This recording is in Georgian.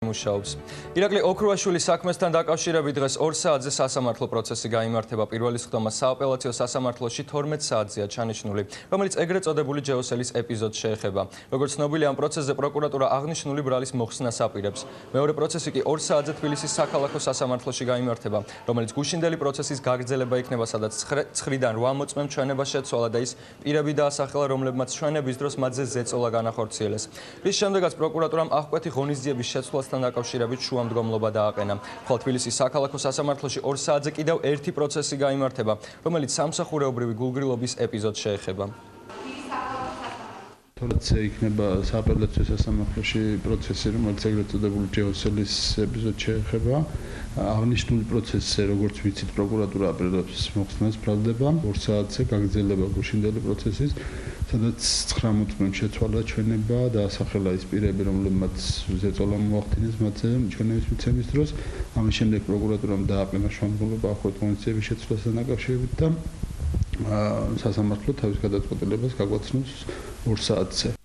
მუშაობს. ირაკლი ოქრუაშვილის საქმესთან დაკავშირებით დღეს 2 საათზე სასამართლო პროცესი გაიმართება. პირველი სხდომა სააპელაციო სასამართლოში 12 საათზეა ჩანიშნული, რომელიც ეგრეთ წოდებული ჯეოსელის ეპიზოდს შეეხება. როგორც ცნობილია, ამ პროცესზე პროკურატურა აღნიშნული ბრალის მოხსნას აპირებს. მეორე პროცესი კი 2 საათზე თბილისის საქალაქო სასამართლოში გაიმართება, რომელიც გუშინდელი პროცესის გაგრძელება იქნება, სადაც 9-დან 8 მოწმემ ჩვენება შეცვალა და ის პირები დაასახელა, რომლებმაც ჩვენების დროს მათზე ზეწოლა განახორციელეს. რის შემდეგაც პროკურატურამ აღკვეთი ღონისძიების შეცვლასთან დაკავშირებით შუამდგომლობა დააყენა. ხოლო თბილისის საქალაქო სასამართლოში 2 საათზე კიდევ ერთი პროცესი გაიმართება, რომელიც სამსახურეობრივი გულგრილობის ეპიზოდს შეეხება. თორემ იქნება სააპელაციო სასამართლოში პროცესი, რომელიც ეგრეთ წოდებული ჯეოსელის ეპიზოდს შეეხება. აღნიშნული პროცესზე, როგორც ვიცით, პროკურატურა აპირებს მოხსნას ბრალდება 2 საათზე გაგრძელება გუშინდელი პროცესის, სადაც 9 მოწმემ შეცვალა ჩვენება და ასახელა ის პირები, რომლებმაც ზეწოლა მოახდინეს მათზე ჩვენების მიცემის დროს. ამის შემდეგ პროკურატურამ დააყენა შუამდგომლობა ახორციელოს ღონისძიების შეცვლასთან დაკავშირებით და სასამართლო თავის გადაწყვეტილებას გაგვაცნობს 2 საათზე.